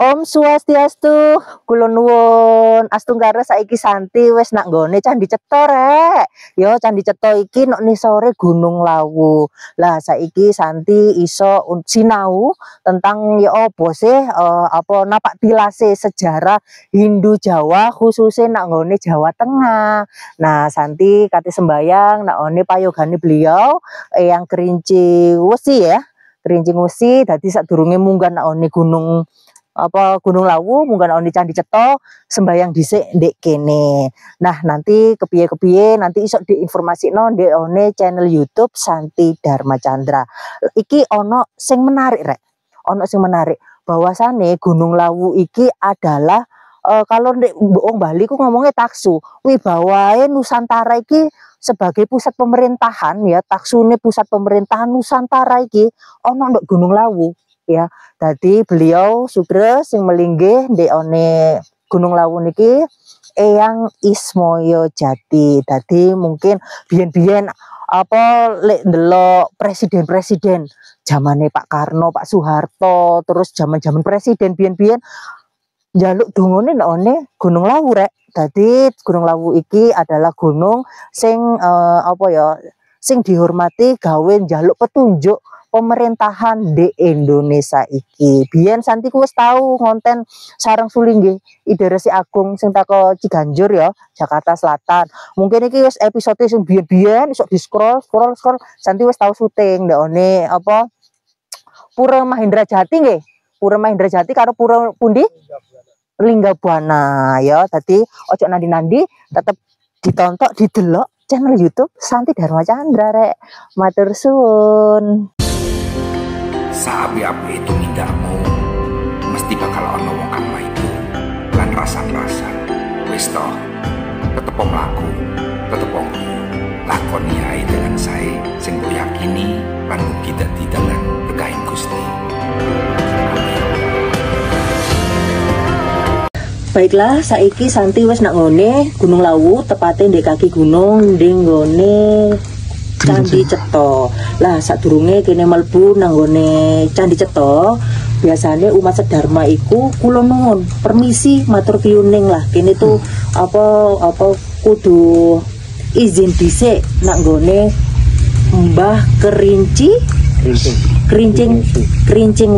Om Swastiastu, kula nuwun. Astungkara saiki Santi wis nak nggone Candi Cetha rek. Yo Candi Cetha iki nok nisore Gunung Lawu. Lah saiki Santi iso sinau tentang ya apa sih apa napak tilase sejarah Hindu Jawa khususnya nak nggone Jawa Tengah. Nah, Santi kate sembayang nak one payogane beliau yang Kerinci Wesi ya. Kerinci Wesi dadi sadurunge munggah nak one Gunung Lawu munggah ono Candi Cetha sembayang dhisik ndek kene. Nah, nanti kepiye-kepiye nanti iso diinformasikno ndek one channel YouTube Santi Dharma Chandra. Iki ono sing menarik rek. Ono sing menarik bahwasane Gunung Lawu iki adalah kalau ndek wong Bali ku ngomongnya taksu. Wibawae Nusantara iki sebagai pusat pemerintahan ya, taksune pusat pemerintahan Nusantara iki ono ndek Gunung Lawu. Ya, tadi beliau sugres sing melinggih ndek one Gunung Lawu niki Eyang Ismoyo Jati. Tadi mungkin biyen-biyen apa lek ndelok presiden-presiden zamane Pak Karno, Pak Soeharto, terus zaman-zaman presiden biyen-biyen njaluk dongane ndek one Gunung Lawu rek. Tadi Gunung Lawu iki adalah gunung sing sing dihormati gawe njaluk petunjuk pemerintahan di Indonesia iki. Biyen Santi ku wis tau ngonten sareng suling nggih Ide Resi Agung sing teko Ciganjur ya, Jakarta Selatan. Mungkin iki wis episode sing biyen-biyen iso di scroll Santi wis tau syuting ndek one apa Pura Mahendra Jati nggih. Pura Mahendra Jati karo Pura pundi? Linggabuana ya. Tadi ojo nandi-nandi tetep ditonton didelok channel YouTube Santi Dharma Chandra rek. Matur suwun. Saapi-api itu mindakmu mesti bakal ono wong kang maido lan rasan-rasan. Wis toh, tetep mlaku, tetep lakoni ae dengan sae sing mbok yakini lan mugi dadi dalan berkahin Gusti. Baiklah, saiki Santi wis nak ngone Gunung Lawu, tepatnya di kaki gunung di nggone Candi Cetha. Lah sadurunge kene mlebu nang nggone Candi Cetha, biasanya umat sedharma iku kula nuwun permisi matur kiyuning lah. Kene tuh apa kudu izin dhisik nak nggone Mbah Kerincing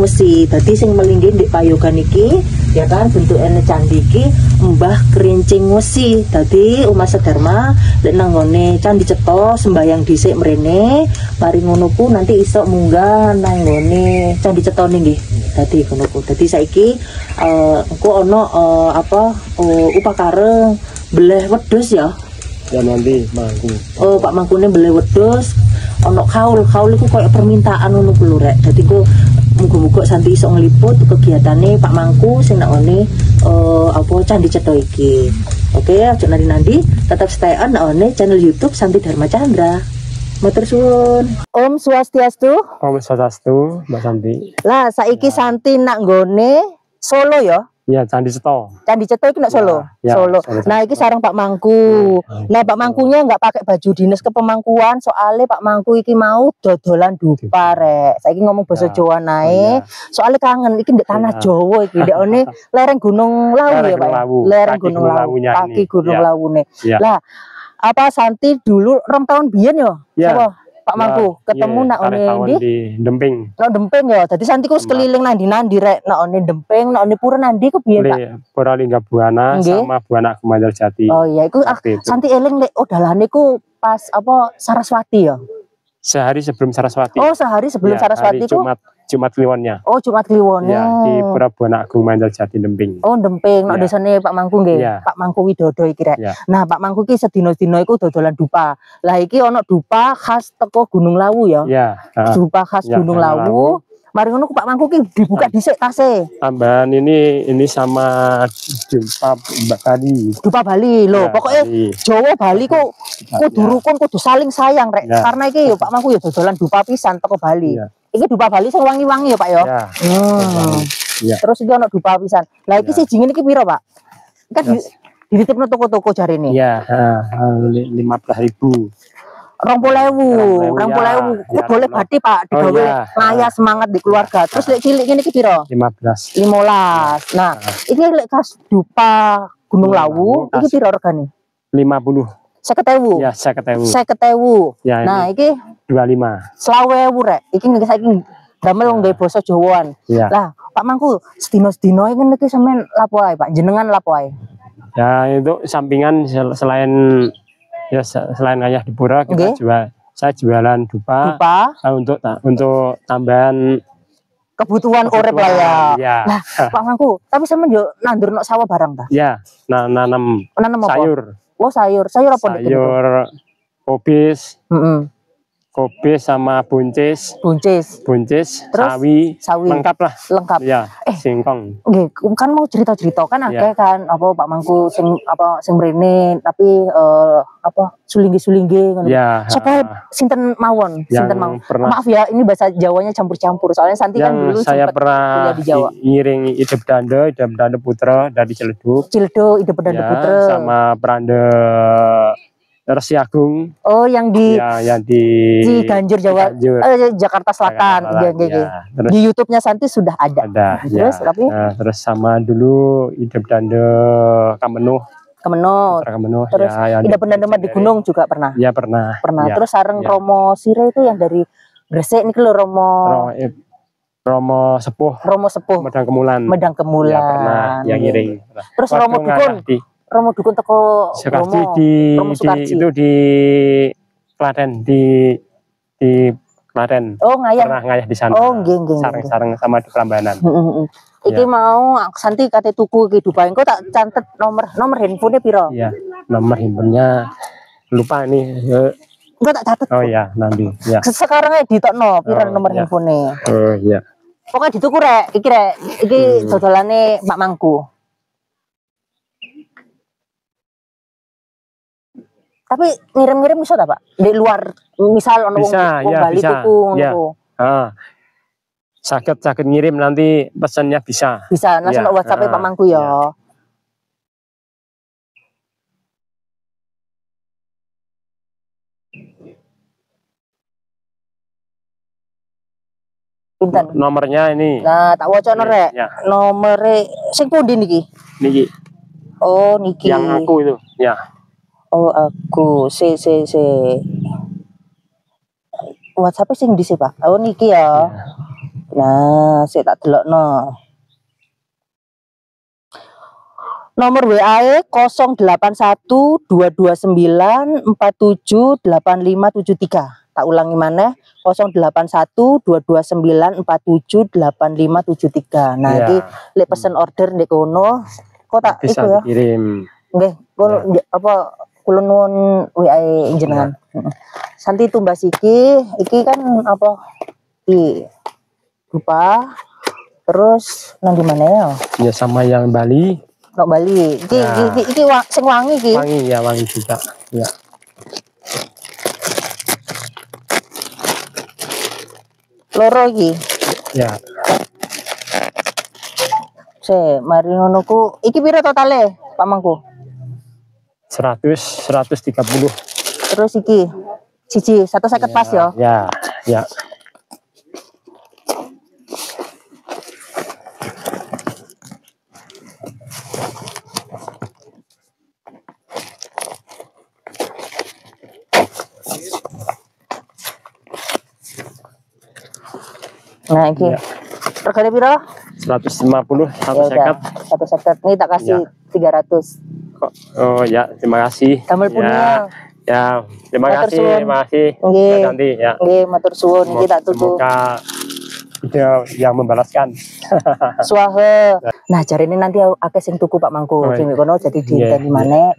Wesi. Dadi sing melinggih ndek payogan iki ya kan bentuknya candi iki Mbah Kerincing Wesi. Dadi umat sedharma lek nang ngone Candi Cetha sembayang dhisik mrene, mari ngono ku nanti iso munggah nang ngone Candi Cetha nggih. Dadi ngono ku. Dadi saiki engko ana upakara beleh wedhus ya. Ya nanti mangku. Oh, Pak Mangkune beleh wedhus. Ono kaul iku koyo permintaan ngono ku lho rek. Dadi ku muga-muga Santi iso ngliput kegiatane Pak Mangku sing nak one Candi Cetha iki. Oke, aja nanti tetap stay on channel YouTube Santi Dharma Chandra. Matur suwun. Om Swastiastu. Om Swastiastu, Mbak Santi. Lah saiki Santi nak nggone Solo ya. Iya, Candi Cetha. Candi Cetha iki nak Solo. Ya, Solo. Nah, iki sareng Pak Mangku. Nah, Pak Mangkunya nggak pakai baju dinas kepemangkuan, soalnya Pak Mangku iki mau dodolan dupa rek. Saiki ngomong basa Jawa nae. Soalnya kangen iki ndek tanah Jawa iki, ndek one lereng Gunung Lawu ya, Pak. Lereng Gunung Lawu. Kaki Gunung Lawune. Lah, apa Santi dulu 2 tahun biyen yo? Apa? Pak Mangku ketemu nak one di Demping. Nak Demping ya. Dadi Santi ku sekeliling nandi-nandi rek, nak one Demping, nak one pura nandi ku piye, Pak? Pura Linggabuana sama Buana Gumanjar Jati. Oh iya, iku Santi eling lek dalane ku pas Saraswati ya. Sehari sebelum Saraswati. Oh, sehari sebelum Saraswati ku Jumat Kliwonnya. Oh, Jumat Kliwonnya. Ya, di Pura Buana Gumanjar Jati Demping. Oh, Demping, nak desane Pak Mangku nggih. Pak Mangku Widodo iki rek. Nah, Pak Mangku iki sedina-dina iku dodolan dupa. Lah iki ana dupa khas teko Gunung Lawu ya. Iya. Dupa khas Gunung Lawu. Mari ngono Pak Mangku ki dibuka dhisik tase. Tambahan ini sama dupa Bali. Dupa Bali lho, pokoknya Jawa Bali kok kudu rukun, kudu saling sayang rek. Karena iki yo Pak Mangku yo dodolan dupa pisan teko Bali. Iki dupa Bali sing wangi-wangi ya Pak ya. Terus iki ana dupa pisan. Lah iki sijine iki piro Pak? Kan dititipno toko-toko jarene. Iya, 15.000. 20.000, 20.000. Ya, Boleh badi Pak, Oh, digawe iya. ngaya semangat di keluarga. Terus lek cilik ngene iki piro? 15. 15. Nah, iki lek kas dupa Gunung Lawu, iki piro regane? 50. 50.000. Ya, 50.000. 50.000. Ya, Nah, ini iki 25. 20.000 rek. Iki saiki damel nggawe basa Jawaan. Ya. Lah, Pak Mangku, sedina-sedina iki ngene iki sampean lapo ae, Pak? Jenengan lapo ae? Ya, itu sampingan selain ya selain ayah di pura kita saya jualan dupa, Dupa untuk tambahan kebutuhan urip lah ya. Ya. Lah, Pak Mangku, tapi sampean yo nandur nok sawah barang ta? Ya, nanam Nanam apa? sayur. Oh, sayur. Sayur apa ndek kene? Sayur kobis, Heeh. kobis sama buncis, Buncis. Terus, sawi, sawi. lengkap lah. Lengkap. Ya, singkong. Nggih, kan mau cerita-cerita kan akeh kan apa Pak Mangku sing mrene tapi sulinggi-sulinggi ngono. Ya. Sapa sinten mawon? Sinten mawon? Maaf ya, ini bahasa Jawanya campur-campur. Soalnya Santi kan dulu saya sempat pernah kuliah di Jawa. ngiring Idep Danda Putra dari Ciledug. Cildo, Ide Pedanda Ya, Putra. sama Pranda Resi Agung. Oh, yang di yang di Ciganjur Jawa, Jakarta Selatan. Iya. Terus Di YouTube-nya Santi sudah ada. Terus ya. tapi terus sama dulu Idep Danda Kamenuh. Kemenut. Terus ya, Ida Pendana di Gunung juga pernah. Ya, pernah. Ya, Terus sareng ya. Romo Sire itu yang dari Gresik nih lho Romo Sepuh. Medang Kemulan. Ya, pernah yang ngiring. Terus Romo Dukun teko Romo Romo Sukarji. itu di Klaten di Klaten. Oh, ngayah. Pernah ngayah di sana. Oh, nggih. Sareng sama di Prambanan. Iki mau Santi kate tuku iki Dupa. Engko tak catet nomor handphone piro? Iya, nomor handphonenya lupa nih. Engko tak catet. Oh iya, nanti. Ya. Sekarang ae ditokno piro nomor handphone. Oh iya. Pokoknya dituku rek. Iki dodolane Mak Mangku. Tapi ngirim-ngirim bisa tak Pak? Di luar misal ono wong Bali tuku ngono. Sakit ngirim nanti pesannya bisa. Bisa, langsung WhatsApp Pak Mangku ya. Pinten? Nomornya ini. Nah, tak wacana rek. Nomere sing pundi niki? Niki. Oh, niki. Yang aku itu, ya. Oh, aku. WhatsApp sing ndi sih, Pak? Oh, niki ya. Nah, saya tak delokno. Nomor WA-e 081229478573. Tak ulangi maneh 081229478573. Nah, iki lek pesen order ndek kono, kok tak bisa iku ya. dikirim. Nggih, kula nuwun WA-e jenengan. Santi tumbas iki kan iki Dupa. Terus nang di mana ya? Ya sama yang Bali. Nok Bali. Iki sing wangi iki. Wangi juga. Ya. Loro iki. Ya. Mari ngono ku. Iki piro totale, Pak Mangku? 130. Terus iki siji 150 pas ya. Ya. Nah, iki. Regane piro? 150, 150. Ini tak kasih 300. Oh ya, terima kasih. Damel punya. Ya, terima kasih. Nggih. Nanti ya. Nggih, matur suwun iki tak tuku. Semoga video yang membalaskan. Suahe. Nah, jarine nanti akeh sing tuku Pak Mangku. Sing kono jadi diinteni maneh.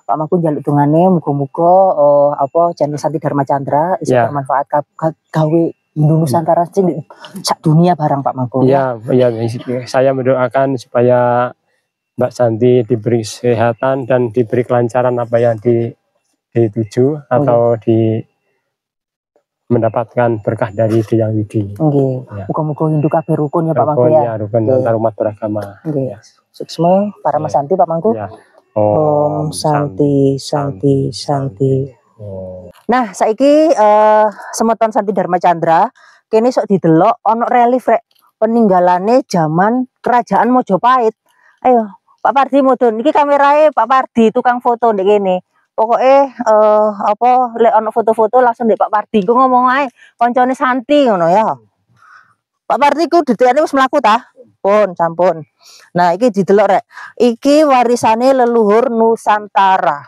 Pak Mangku njaluk dongane muga-muga channel Santi Dharma Chandra iso bermanfaat gawe Nusantara sing sak dunia barang Pak Mangku. Iya, saya mendoakan supaya Mbak Santi diberi kesehatan dan diberi kelancaran apa yang dituju atau mendapatkan berkah dari Hyang Widi. Nggih. Muga-muga Hindu kabeh rukun ya Pak Mangku ya. Rukun antar umat beragama. Nggih. Suksma para Mas Santi Pak Mangku. Ya. Om Santi. Nah, saiki semeton Santi Dharma Chandra kene sok didelok ono relief rek peninggalane zaman kerajaan Mojopahit. Ayo, Pak Pardi mudhun. Iki kamerae Pak Pardi tukang foto ndek kene. Pokoknya apa lek ono foto-foto langsung ndek Pak Pardi. Ku ngomong ae koncone Santi ngono ya. Pak Pardi ku detekane wis mlaku ta? Pun, sampun. Nah, iki didelok rek. Iki warisane leluhur Nusantara.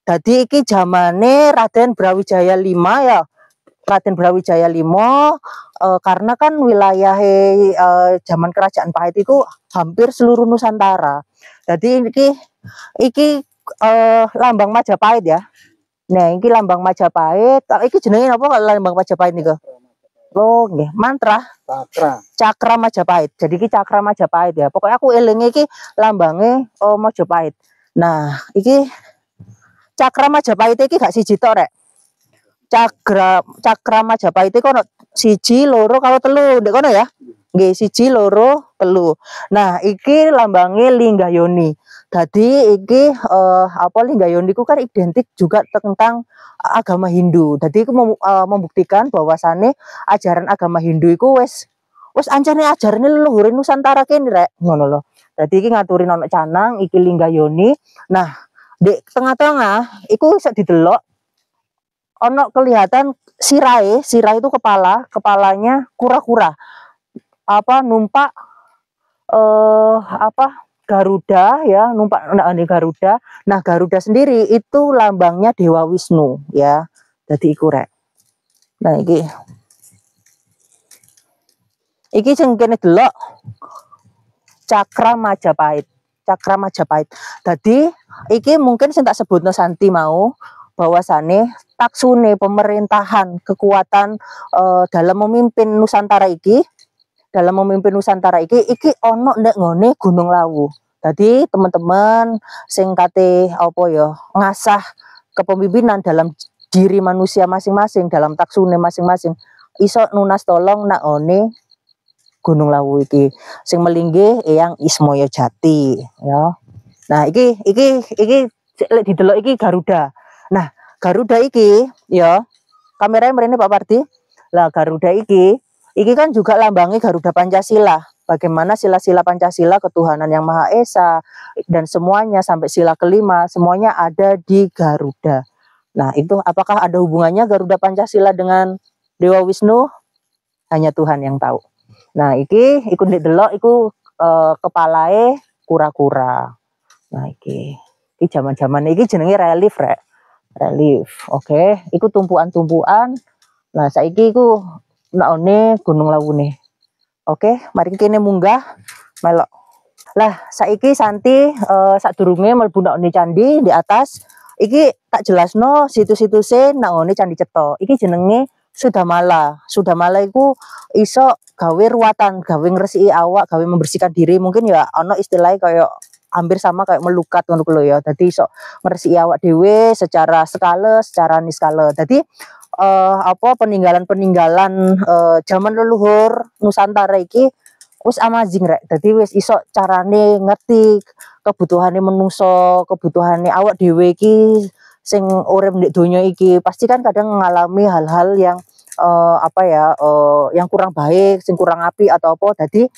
Jadi iki zamane Raden Brawijaya V ya. Raden Brawijaya V karena kan wilayah zaman kerajaan Pahit itu hampir seluruh Nusantara. Jadi iki lambang Majapahit ya. Nah, iki lambang Majapahit. Iki jenenge apa kalau lambang Majapahit niku? Oh, nggih, mantra Cakra Majapahit. Jadi iki Cakra Majapahit ya. Pokoknya aku elinge iki lambange Majapahit. Nah, iki Cakra Majapahit iki gak siji tok rek. Cakra Majapahit iki ono 1, 2 karo 3 ndek kono ya. Nggih, 1, 2, 3. Nah, iki lambange Linggayoni. Jadi iki apa Linggayoni ku kan identik juga tentang agama Hindu. Jadi iku membuktikan bahwasannya ajaran agama Hindu iku wis ancane ajarane leluhur Nusantara kene rek, ngono lho. Jadi iki ngaturin ono canang iki Linggayoni. Nah, di tengah-tengah iku bisa didelok ono kelihatan sirai itu kepalanya kura-kura. Apa numpak apa Garuda ya, numpak Garuda. Nah, Garuda sendiri itu lambangnya Dewa Wisnu ya. Jadi iku rek. Nah, iki sing kene delok Cakra Majapahit. Cakra Majapahit. Jadi iki mungkin sing tak sebutno Santi mau bahwasane taksune pemerintahan kekuatan dalam memimpin Nusantara iki iki ono nek ngone Gunung Lawu. Jadi teman-teman sing kate apa ya ngasah kepemimpinan dalam diri manusia masing-masing, dalam taksune masing-masing iso nunas tolong nak one Gunung Lawu iki sing melingge Eyang Ismoyo Jati ya. Nah, iki lek didelok iki Garuda. Nah, Garuda iki ya kameranya mrene Pak Pardi. Lah Garuda iki kan juga lambangnya Garuda Pancasila. Bagaimana sila-sila Pancasila, ketuhanan yang Maha Esa dan semuanya sampai sila kelima semuanya ada di Garuda. Nah, itu apakah ada hubungannya Garuda Pancasila dengan Dewa Wisnu? Hanya Tuhan yang tahu. Nah, iki ikut delok iku kepalae kura-kura. Nah, iki zaman-zaman iki jenenge relief rek. Relief. Oke, iku tumpuan-tumpuan. Nah, saiki iku naone Gunung Lawu nih. Oke, mari kene munggah melok. Lah, saiki Santi sadurunge mlebu naone candi di atas. Iki tak jelasno situs-situse naone Candi Cetha. Iki jenenge Sudamala. Sudamala iku iso gawe ruwatan, gawe ngresiki awak, gawe membersihkan diri. Mungkin ya ono istilahnya kayak hampir sama kayak melukat ngono lho ya. Dadi iso ngresiki awak dhewe secara skala, secara niskala. Dadi apa peninggalan-peninggalan zaman leluhur Nusantara iki wis amazing rek. Dadi wis iso carane ngerti kebutuhane menungso, kebutuhane awak dhewe iki sing urip ndek donya iki. Pasti kan kadang mengalami hal-hal yang apa ya yang kurang baik, sing kurang apik atau apa. Dadi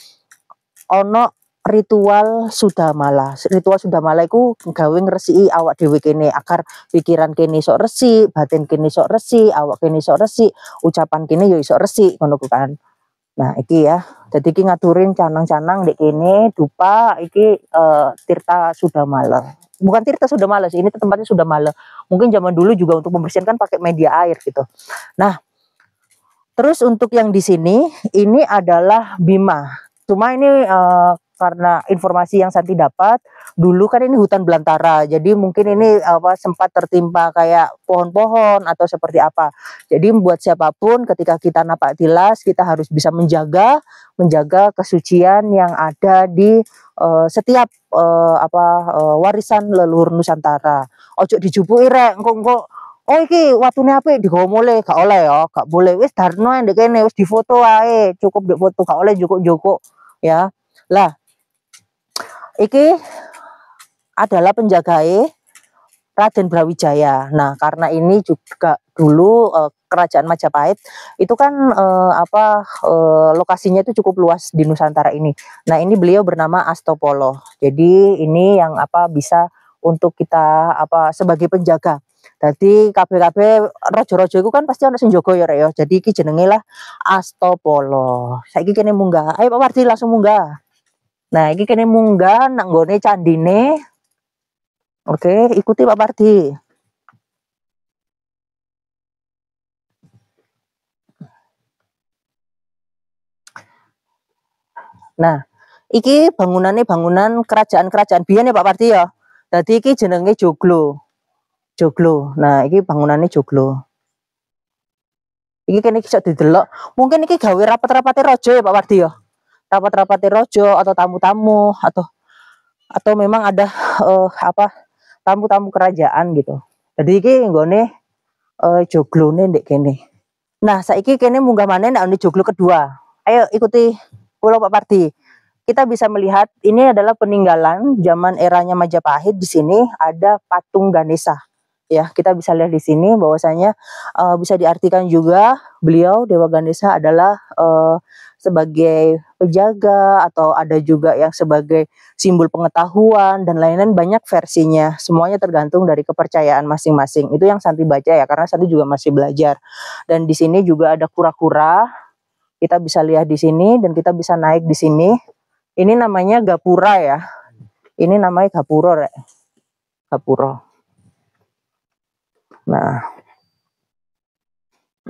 ono ritual Sudamala. Ritual Sudamala iku gawe ngresiki awak dhewe kene agar pikiran kene sok resik, batin kene sok resik, awak kene sok resik, ucapan kene yo iso resik ngono kan. Nah, iki ya. Jadi iki ngaturin canang-canang ndek kene dupa iki Tirta Sudamala. Bukan Tirta Sudamala sih, ini tempatnya Sudamala. Mungkin zaman dulu juga untuk membersihkan kan pakai media air gitu. Nah, terus untuk yang di sini ini adalah Bima. Cuma ini karena informasi yang Santi dapat dulu kan ini hutan belantara, jadi mungkin ini apa sempat tertimpa kayak pohon-pohon atau seperti apa. Jadi buat siapapun ketika kita napak tilas kita harus bisa menjaga kesucian yang ada di setiap warisan leluhur Nusantara. Ojo dijupuki rek engko oh iki watune apik digawa mulih gak oleh ya, gak boleh. Wis darno ndek kene wis difoto wae, cukup ndek foto gak oleh jukuk-jukuk ya. Lah iki adalah penjagae Raden Brawijaya. Nah, karena ini juga dulu kerajaan Majapahit itu kan lokasinya itu cukup luas di Nusantara ini. Nah, ini beliau bernama Astopolo. Jadi ini yang bisa untuk kita sebagai penjaga. Jadi kabeh-kabeh raja-raja itu kan pasti ana sing jaga ya, Rek ya. Jadi iki jenenge lah Astopolo. Saiki kene munggah. Ayo Pak Wardi langsung munggah. Nah, iki kene munggah nang nggone candine. Oke, ikuti Pak Pardi. Nah, iki bangunannya bangunan kerajaan-kerajaan biyen ya Pak Pardi ya. Dadi iki jenenge joglo. Joglo. Nah, iki bangunannya joglo. Iki kene bisa didelok. Mungkin iki gawe rapat-rapate raja ya Pak Pardi ya. Rapat-rapate raja atau tamu-tamu atau memang ada tamu-tamu kerajaan gitu. Jadi iki nggone joglone ndek kene. Nah, saiki kene munggah maneh nek joglo kedua. Ayo ikuti Pulau Pak Pardi. Kita bisa melihat ini adalah peninggalan zaman eranya Majapahit. Di sini ada patung Ganesha. Ya, kita bisa lihat di sini bahwasanya bisa diartikan juga beliau Dewa Ganesha adalah sebagai penjaga atau ada juga yang sebagai simbol pengetahuan dan lain-lain, banyak versinya. Semuanya tergantung dari kepercayaan masing-masing. Itu yang Santi baca ya, karena Santi juga masih belajar. Dan di sini juga ada kura-kura. Kita bisa lihat di sini dan kita bisa naik di sini. Ini namanya gapura ya. Ini namanya gapuro, Rek. Gapuro. Nah,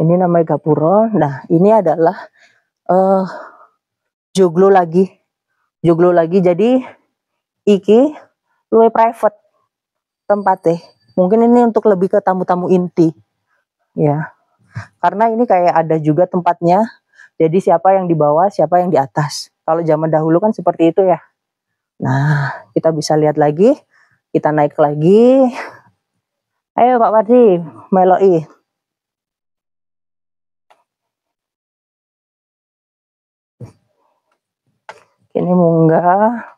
ini namanya gapuro. Nah, ini adalah joglo lagi. Joglo lagi. Jadi iki luwih private tempatnya. Mungkin ini untuk lebih ke tamu-tamu inti. Ya. Karena ini kayak ada juga tempatnya. Jadi siapa yang di bawah, siapa yang di atas. Kalau zaman dahulu kan seperti itu ya. Nah, kita bisa lihat lagi. Kita naik lagi. Ayo Pak Wardi, meloi. Ini munggah.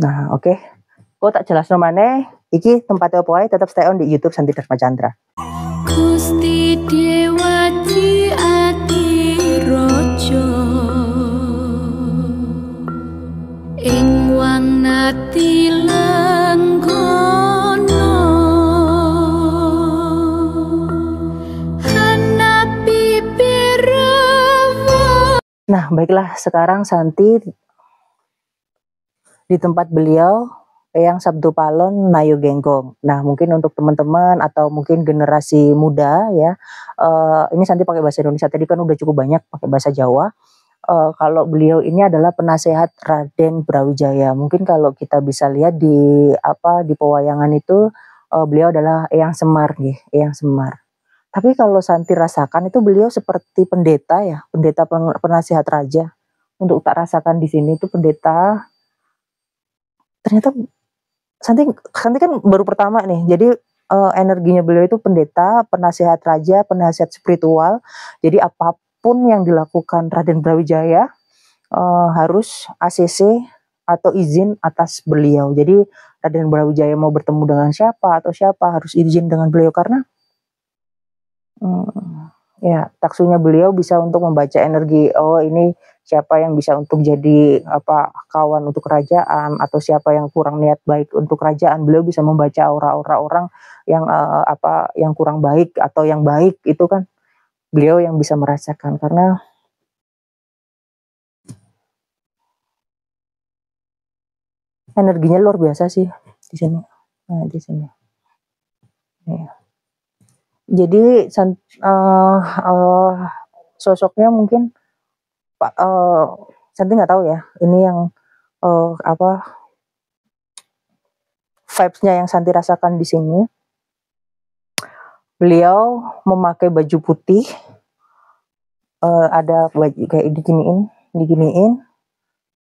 Nah, oke. Kok tak jelas nomane? Iki tempatnya apa ae, tetap stay on di YouTube Santi Dharma Chandra. Gusti Dewa Adirojo ing wanati lenggono hanapi birawa. Nah, baiklah, sekarang Santi di tempat beliau yang Sabtu Palon Nayo Genggong. Nah, mungkin untuk teman-teman atau mungkin generasi muda ya, ini Santi pakai bahasa Indonesia, tadi kan udah cukup banyak pakai bahasa Jawa. Kalau beliau ini adalah penasehat Raden Brawijaya. Mungkin kalau kita bisa lihat di pewayangan itu, beliau adalah Eyang Semar nih, Eyang Semar. Tapi kalau Santi rasakan itu beliau seperti pendeta ya, pendeta penasehat raja. Untuk tak rasakan di sini itu pendeta. Ternyata Santi kan baru pertama nih. Jadi energinya beliau itu pendeta, penasehat raja, penasehat spiritual. Jadi apapun yang dilakukan Raden Brawijaya harus ACC atau izin atas beliau. Jadi Raden Brawijaya mau bertemu dengan siapa atau siapa harus izin dengan beliau, karena ya taksunya beliau bisa untuk membaca energi. Oh, ini siapa yang bisa untuk jadi kawan untuk kerajaan, atau siapa yang kurang niat baik untuk kerajaan. Beliau bisa membaca aura-aura orang yang yang kurang baik atau yang baik, itu kan beliau yang bisa merasakan, karena energinya luar biasa sih di sini. Nah, di sini. Ya. Jadi sosoknya mungkin Pak Santi nggak tahu ya, ini yang vibes-nya yang Santi rasakan di sini. Beliau memakai baju putih, ada baju kayak diginiin,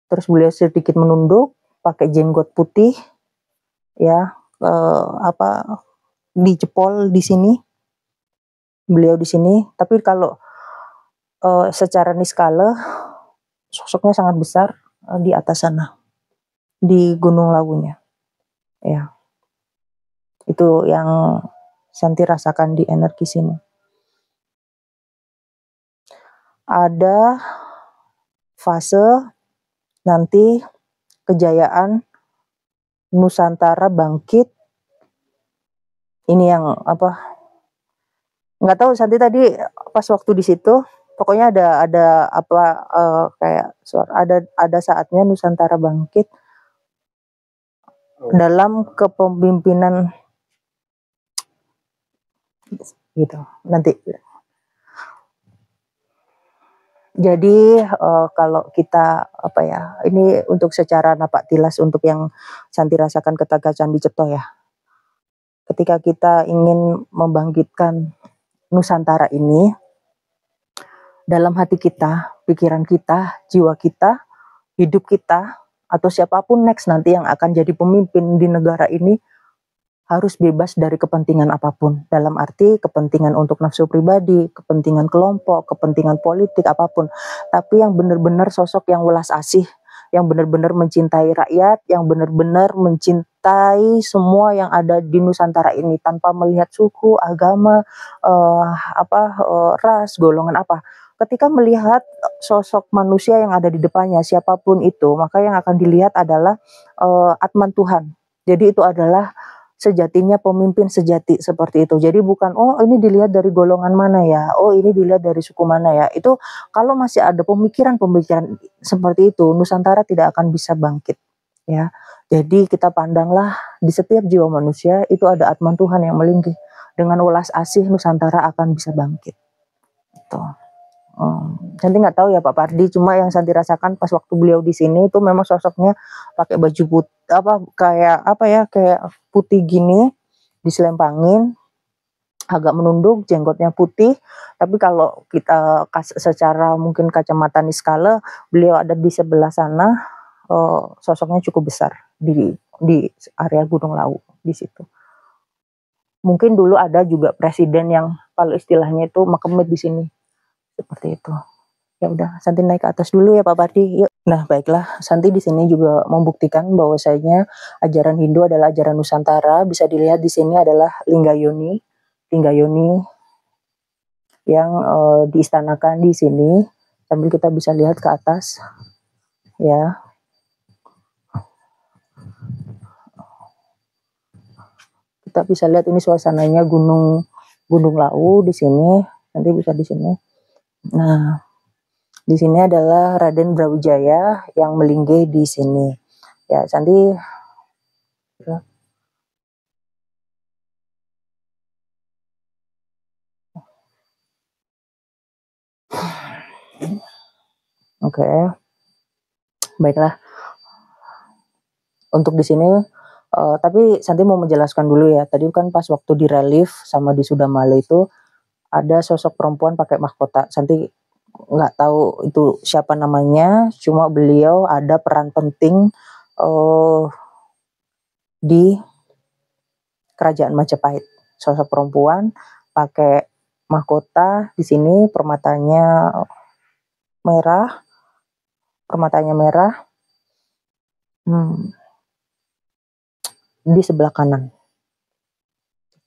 terus beliau sedikit menunduk, pakai jenggot putih, ya, dijepol di sini, beliau di sini. Tapi kalau secara niskala sosoknya sangat besar di atas sana, di Gunung Lawunya. Ya, itu yang Santi rasakan di energi sini. Ada fase nanti kejayaan Nusantara bangkit. Ini yang apa? Nggak tahu Santi tadi pas waktu di situ, pokoknya ada apa kayak suara, ada saatnya Nusantara bangkit dalam kepemimpinan gitu. Nanti jadi kalau kita apa ya, ini untuk secara napak tilas untuk yang Santi rasakan ketika Candi Ceto ya. Ketika kita ingin membangkitkan Nusantara ini, dalam hati kita, pikiran kita, jiwa kita, hidup kita, atau siapapun next nanti yang akan jadi pemimpin di negara ini harus bebas dari kepentingan apapun. Dalam arti kepentingan untuk nafsu pribadi, kepentingan kelompok, kepentingan politik, apapun. Tapi yang benar-benar sosok yang welas asih, yang benar-benar mencintai rakyat, yang benar-benar mencintai semua yang ada di Nusantara ini tanpa melihat suku, agama, ras, golongan apa. Ketika melihat sosok manusia yang ada di depannya, siapapun itu, maka yang akan dilihat adalah atman Tuhan. Jadi itu adalah sejatinya pemimpin sejati seperti itu. Jadi bukan oh ini dilihat dari golongan mana ya, oh ini dilihat dari suku mana ya. Itu kalau masih ada pemikiran-pemikiran seperti itu, Nusantara tidak akan bisa bangkit ya. Jadi kita pandanglah di setiap jiwa manusia itu ada atman Tuhan yang melingkih. Dengan welas asih Nusantara akan bisa bangkit. Itu. Santi nggak tahu ya Pak Pardi, cuma yang Santi rasakan pas waktu beliau di sini itu memang sosoknya pakai baju putih kayak putih gini, diselempangin, agak menunduk, jenggotnya putih. Tapi kalau kita secara mungkin kacamata niskala, beliau ada di sebelah sana, sosoknya cukup besar di area Gunung Lawu di situ. Mungkin dulu ada juga presiden yang kalau istilahnya itu makemit di sini. Seperti itu. Ya udah, Santi naik ke atas dulu ya Pak Pardi. Yuk. Nah, baiklah, Santi di sini juga membuktikan bahwasanya ajaran Hindu adalah ajaran Nusantara. Bisa dilihat di sini adalah Lingga Yoni yang diistanakan di sini. Sambil kita bisa lihat ke atas. Ya. Kita bisa lihat ini suasananya Gunung Lawu di sini. Nanti bisa di sini. Nah, di sini adalah Raden Brawijaya yang melinggih di sini. Ya, Santi. Ya. Oke. Baiklah. Untuk di sini, tapi Santi mau menjelaskan dulu ya. Tadi kan pas waktu di relief sama di Sudamala itu ada sosok perempuan pakai mahkota. Santi nggak tahu itu siapa namanya, cuma beliau ada peran penting di kerajaan Majapahit. Sosok perempuan pakai mahkota di sini, permatanya merah. Di sebelah kanan.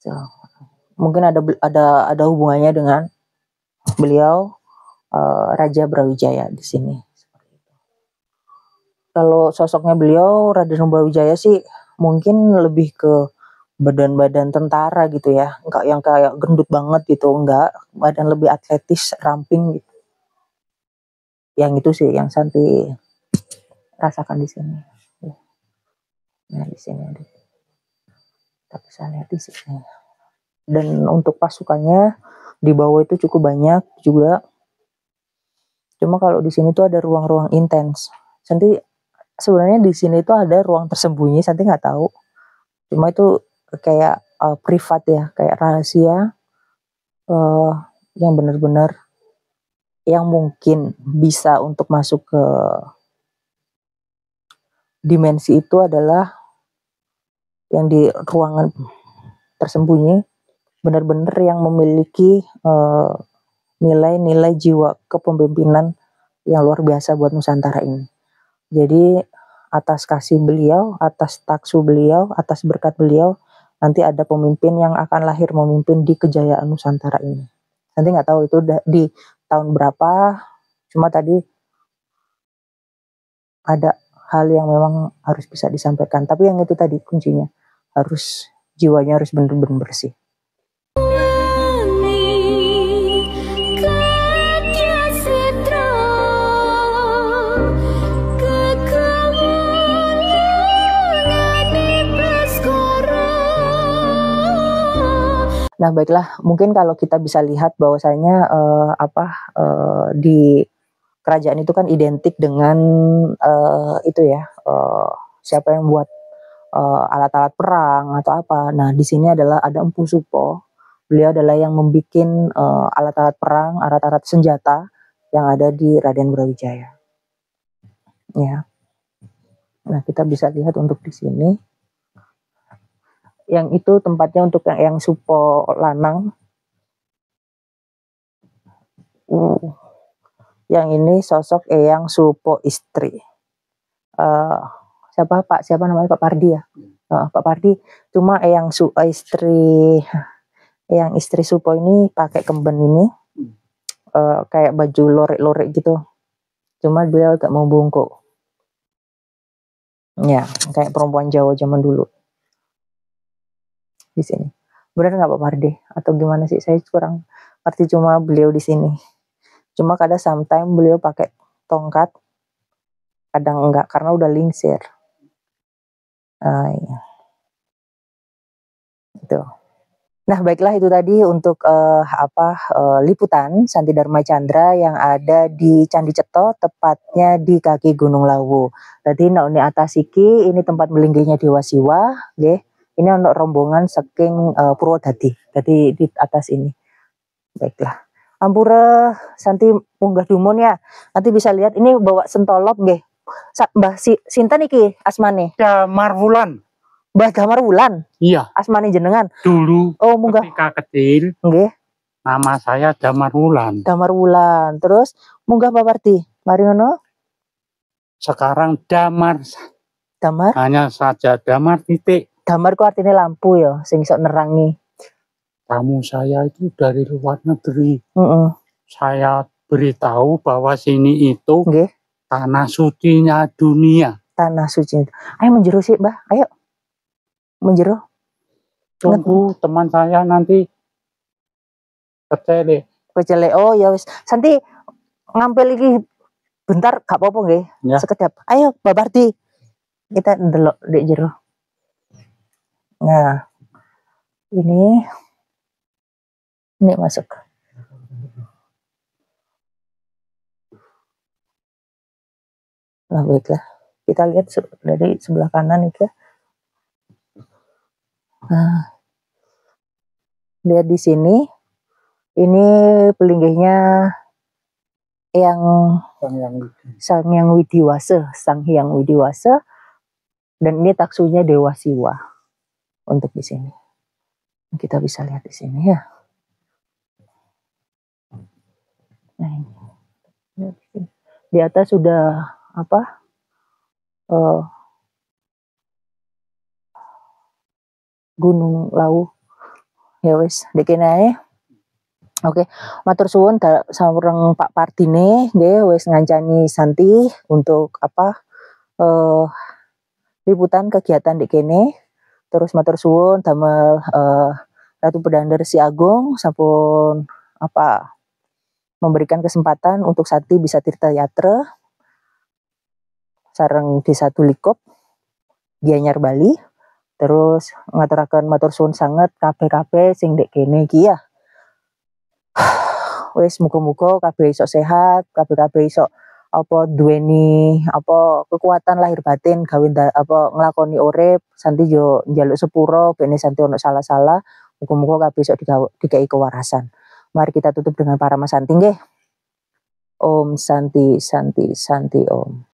So, mungkin ada hubungannya dengan beliau Raja Brawijaya di sini. Kalau sosoknya beliau Raden Brawijaya sih mungkin lebih ke badan-badan tentara gitu ya, enggak yang kayak gendut banget gitu, enggak, badan lebih atletis, ramping gitu. Yang itu sih yang Santi rasakan di sini. Nah di sini kita bisa lihat di sini. Dan untuk pasukannya di bawah itu cukup banyak juga. Cuma kalau di sini tuh ada ruang-ruang intens. Santi sebenarnya di sini tuh ada ruang tersembunyi, Santi nggak tahu. Cuma itu kayak privat ya, kayak rahasia yang benar-benar yang mungkin bisa untuk masuk ke dimensi itu adalah yang di ruangan tersembunyi benar-benar yang memiliki nilai-nilai jiwa kepemimpinan yang luar biasa buat Nusantara ini. Jadi atas kasih beliau, atas taksu beliau, atas berkat beliau, nanti ada pemimpin yang akan lahir memimpin di kejayaan Nusantara ini. Nanti nggak tahu itu di tahun berapa, cuma tadi ada hal yang memang harus bisa disampaikan. Tapi yang itu tadi kuncinya, harus jiwanya harus benar-benar bersih. Nah baiklah, mungkin kalau kita bisa lihat bahwasanya di kerajaan itu kan identik dengan itu ya, siapa yang buat alat-alat perang atau apa. Nah di sini adalah ada Empu Supo. Beliau adalah yang membuat alat-alat perang, alat-alat senjata yang ada di Raden Brawijaya. Ya. Nah kita bisa lihat untuk di sini. Yang itu tempatnya untuk yang Supo lanang. Yang ini sosok Eyang Supo istri. Siapa namanya Pak Pardi ya? Pak Pardi. Cuma Eyang istri Supo ini pakai kemben ini, kayak baju lorek-lorek gitu. Cuma beliau agak membungkuk. Ya, kayak perempuan Jawa zaman dulu. Di sini. Benar nggak Pak Pardi? Atau gimana sih? Saya kurang ngerti, cuma beliau di sini. Cuma kadang sometimes beliau pakai tongkat, kadang enggak karena udah lingsir. Ya. Itu. Nah baiklah, itu tadi untuk liputan Santi Dharma Candra yang ada di Candi Cetho, tepatnya di kaki Gunung Lawu. Jadi ini atas iki, ini tempat melinggihnya Dewa Siwa, nggih. Ini untuk rombongan saking Purwodadi. Jadi di atas ini. Baiklah. Ampura Santi munggah dumun ya. Nanti bisa lihat ini bawa sentolop nggih. Mbah sinten iki asmane? Damar Wulan. Mbah Damar Wulan. Iya. Asmane jenengan. Dulu munggah ketika kecil. Nggih. Nama saya Damar Wulan. Damar Wulan. Terus munggah Pak Pardi. Mari ngono. Sekarang Damar. Damar? Hanya saja Damar titik. Damar ku artinya lampu ya, sing iso nerangi. Tamu saya itu dari luar negeri. Saya beritahu bahwa sini itu Nggih. Tanah sucinya dunia. Tanah suci. Ayo menjeru sih, Mbah. Ayo. Menjeru. Tunggu teman saya nanti kecele. Oh ya wis. Santi ngampil iki bentar gak apa-apa nggih. Ya. Sekedap. Ayo Mbak Pardi. Kita ndelok dek jero. Nah. Ini masuk. Nah baiklah. Kita lihat dari sebelah kanan itu. Nah, lihat di sini, ini pelinggihnya yang Sang Hyang Widiwasa, dan ini taksunya Dewa Siwa untuk di sini. Kita bisa lihat di sini ya. Nah, ini. Di atas sudah Gunung Lawu. Ya wis, dekene ae. Oke, matur suwun sareng Pak Pardine nggih wis ngancani Santi untuk liputan kegiatan dekene. Terus matur suwun damel Ratu Pedang Resi Agung sampun memberikan kesempatan untuk Santi bisa tirta yatra sareng Desa Tulikop Gianyar Bali. Terus ngaturaken matur suwun sanget kabeh sing ndek kene iki ya. Wis muga-muga kabeh iso sehat, kabeh iso duweni kekuatan lahir batin gawe nglakoni urip. Santi yo njaluk sepuro bene Santi ono salah-salah. Muga-muga kabeh iso dikai kewarasan. Mari kita tutup dengan para Mas Santi nggih. Om Santi Santi Santi Om.